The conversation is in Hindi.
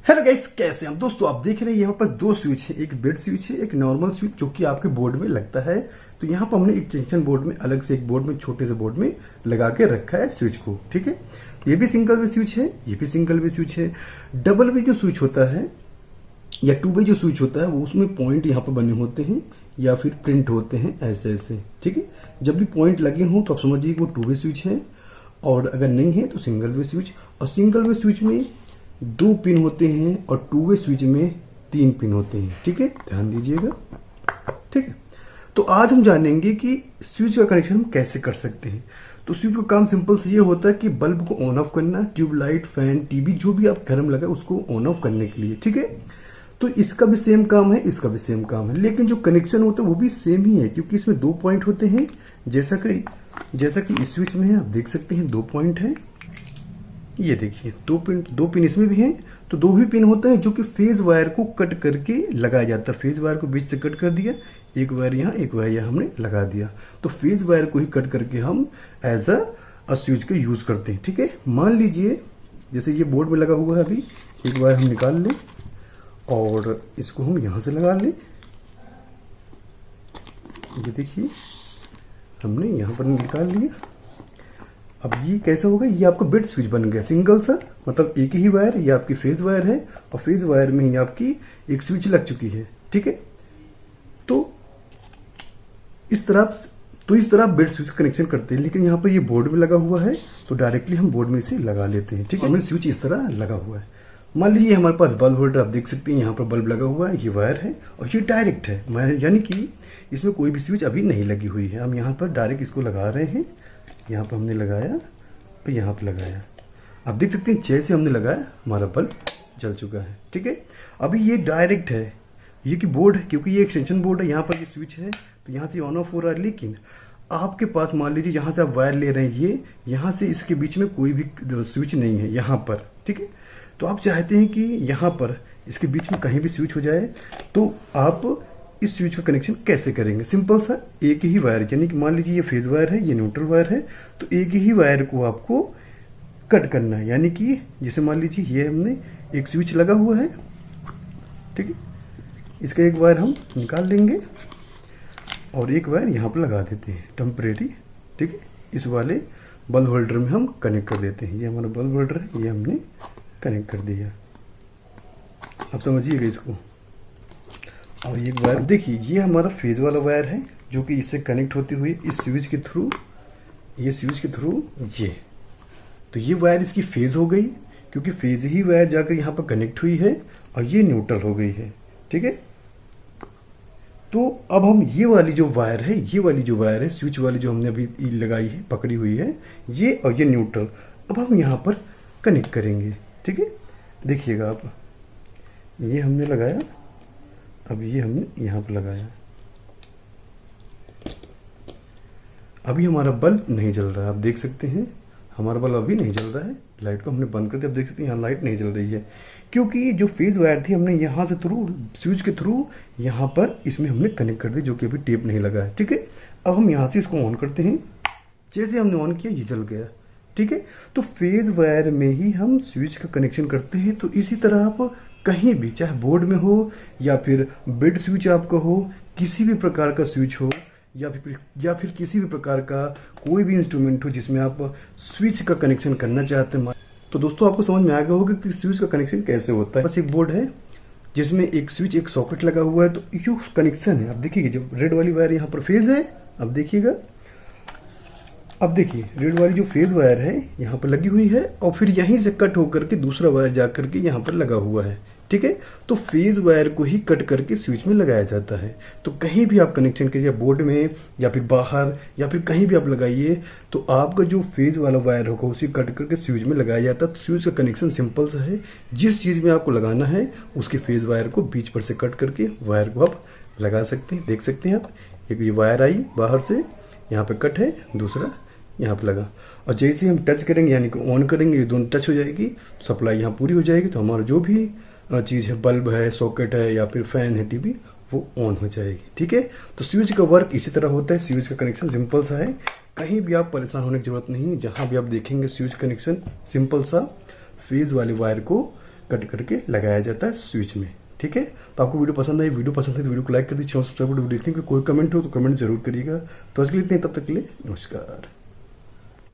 हेलो गाइस, कैसे हैं हम दोस्तों। आप देख रहे हैं यहाँ पर दो स्विच है, एक बेड स्विच है, एक नॉर्मल स्विच जो कि आपके बोर्ड में लगता है। तो यहाँ पर हमने एक जंक्शन बोर्ड में अलग से एक बोर्ड में छोटे से बोर्ड में लगा के रखा है स्विच को। ठीक है, ये भी सिंगल वे स्विच है, ये भी सिंगल वे स्विच है। डबल वे जो स्विच होता है या टू वे जो स्विच होता है वो उसमें पॉइंट यहाँ पर बने होते हैं या फिर प्रिंट होते हैं ऐसे ऐसे। ठीक है, जब भी पॉइंट लगे हों तो आप समझिए कि वो टू वे स्विच है, और अगर नहीं है तो सिंगल वे स्विच। और सिंगल वे स्विच में 2 पिन होते हैं और टू वे स्विच में 3 पिन होते हैं। ठीक है, ध्यान दीजिएगा। ठीक है, तो आज हम जानेंगे कि स्विच का कनेक्शन हम कैसे कर सकते हैं। तो स्विच का काम सिंपल से ये होता है कि बल्ब को ऑन ऑफ करना, ट्यूबलाइट, फैन, टीवी जो भी आप घर में लगा उसको ऑन ऑफ करने के लिए। ठीक है, तो इसका भी सेम काम है, इसका भी सेम काम है, लेकिन जो कनेक्शन होता है वो भी सेम ही है क्योंकि इसमें 2 पॉइंट होते हैं। जैसा कि इस स्विच में है, आप देख सकते हैं 2 पॉइंट है। ये देखिए 2 पिन इसमें भी हैं, तो 2 ही पिन होता है जो कि फेज वायर को कट करके लगाया जाता है। फेज वायर को बीच से कट कर दिया, एक वायर यहाँ एक वायर यहाँ हमने लगा दिया। तो फेज वायर को ही कट करके हम एज अ स्विच का यूज करते हैं। ठीक है, मान लीजिए जैसे ये बोर्ड में लगा हुआ है, अभी एक वायर हम निकाल लें और इसको हम यहाँ से लगा लें। ये देखिए हमने यहाँ पर निकाल लिया। अब ये कैसा होगा, ये आपका बेड स्विच बन गया सिंगल सा, मतलब एक ही वायर, ये आपकी फेज वायर है और फेज वायर में ही आपकी एक स्विच लग चुकी है। ठीक है, तो इस तरह बेड स्विच कनेक्शन करते हैं। लेकिन यहाँ पर ये बोर्ड में लगा हुआ है तो डायरेक्टली हम बोर्ड में इसे लगा लेते हैं। ठीक है, हमें स्विच इस तरह लगा हुआ है। मान लीजिए हमारे पास बल्ब होल्डर, आप देख सकते हैं यहाँ पर बल्ब लगा हुआ है, ये वायर है और ये डायरेक्ट है, यानी कि इसमें कोई भी स्विच अभी नहीं लगी हुई है। हम यहाँ पर डायरेक्ट इसको लगा रहे हैं। यहाँ पर हमने लगाया और यहाँ पर लगाया, आप देख सकते हैं जैसे हमने लगाया हमारा बल्ब जल चुका है। ठीक है, अभी ये डायरेक्ट है, ये कि बोर्ड है क्योंकि ये एक्सटेंशन बोर्ड है, यहाँ पर ये स्विच है तो यहाँ से ऑन ऑफ हो रहा है। लेकिन आपके पास मान लीजिए जहाँ से आप वायर ले रहे हैं, ये यहाँ से इसके बीच में कोई भी स्विच नहीं है यहाँ पर। ठीक है, तो आप चाहते हैं कि यहाँ पर इसके बीच में कहीं भी स्विच हो जाए, तो आप इस स्विच का कनेक्शन कैसे करेंगे। सिंपल सा, एक ही वायर, यानी कि मान लीजिए ये फेज वायर है, ये न्यूट्रल वायर है, तो एक ही वायर को आपको कट करना है। यानी कि जैसे मान लीजिए ये हमने एक स्विच लगा हुआ है, ठीक है, इसका एक वायर हम निकाल लेंगे और एक वायर यहाँ पर लगा देते हैं टेम्परेरी। ठीक है, इस वाले बल्ब होल्डर में हम कनेक्ट कर देते हैं। ये हमारा बल्ब होल्डर है, ये हमने कनेक्ट कर दिया। आप समझिएगा इसको। और एक वायर देखिए, ये हमारा फेज वाला वायर है जो कि इससे कनेक्ट होती हुई इस स्विच के थ्रू, ये स्विच के थ्रू ये, तो ये वायर इसकी फेज हो गई क्योंकि फेज ही वायर जाकर यहाँ पर कनेक्ट हुई है और ये न्यूट्रल हो गई है। ठीक है, तो अब हम ये वाली जो वायर है, ये वाली जो वायर है स्विच वाली जो हमने अभी लगाई है, पकड़ी हुई है, ये और ये न्यूट्रल, अब हम यहाँ पर कनेक्ट करेंगे। ठीक है, देखिएगा आप, ये हमने लगाया, अब ये हमने यहाँ पर लगाया। अभी हमारा बल्ब नहीं जल रहा है, आप देख सकते हैं हमारा बल्ब अभी नहीं जल रहा है। लाइट को हमने बंद कर दिया, आप देख सकते हैं यहाँ लाइट नहीं जल रही है क्योंकि जो फेज वायर थी हमने यहाँ से थ्रू स्विच के थ्रू यहाँ पर इसमें हमने कनेक्ट कर दी, जो कि अभी टेप नहीं लगा है। ठीक है, अब हम यहाँ से इसको ऑन करते हैं। जैसे हमने ऑन किया ये जल गया। ठीक है, तो फेज वायर में ही हम स्विच का कनेक्शन करते हैं। तो इसी तरह आप कहीं भी, चाहे बोर्ड में हो या फिर बेड स्विच आपका हो, किसी भी प्रकार का स्विच हो या फिर किसी भी प्रकार का कोई भी इंस्ट्रूमेंट हो जिसमें आप स्विच का कनेक्शन करना चाहते हैं, तो दोस्तों आपको समझ में आ गया होगा कि स्विच का कनेक्शन कैसे होता है। बस एक बोर्ड है जिसमें एक स्विच, एक सॉकेट लगा हुआ है, तो ये कनेक्शन है। आप देखिए जब रेड वाली वायर यहाँ पर फेज है, अब देखिएगा, अब देखिए रेड वाली जो फेज वायर है यहाँ पर लगी हुई है और फिर यहीं से कट होकर के दूसरा वायर जा करके यहाँ पर लगा हुआ है। ठीक है, तो फेज वायर को ही कट करके स्विच में लगाया जाता है। तो कहीं भी आप कनेक्शन करिए, बोर्ड में या फिर बाहर या फिर कहीं भी आप लगाइए, तो आपका जो फेज वाला वायर होगा उसे कट करके स्विच में लगाया जाता है। तो स्विच का कनेक्शन सिंपल सा है, जिस चीज़ में आपको लगाना है उसके फेज वायर को बीच पर से कट करके वायर को आप लगा सकते हैं। देख सकते हैं आप, एक ये वायर आई बाहर से, यहाँ पे कट है, दूसरा यहाँ पे लगा, और जैसे हम टच करेंगे यानी कि ऑन करेंगे, ये दोनों टच हो जाएगी, सप्लाई यहाँ पूरी हो जाएगी, तो हमारा जो भी चीज़ है, बल्ब है, सॉकेट है या फिर फैन है, टीवी, वो ऑन हो जाएगी। ठीक है, तो स्विच का वर्क इसी तरह होता है। स्विच का कनेक्शन सिंपल सा है, कहीं भी आप परेशान होने की जरूरत नहीं। जहाँ भी आप देखेंगे स्विच कनेक्शन सिंपल सा, फेज वाले वायर को कट करके लगाया जाता है स्विच में। ठीक है, तो आपको वीडियो पसंद आई, वीडियो पसंद है तो वीडियो को लाइक कर दीजिए, सब्सक्राइब वीडियो देखने के कोई कमेंट हो तो कमेंट जरूर करिएगा। तो आज के लिए इतने, तब तक के लिए नमस्कार।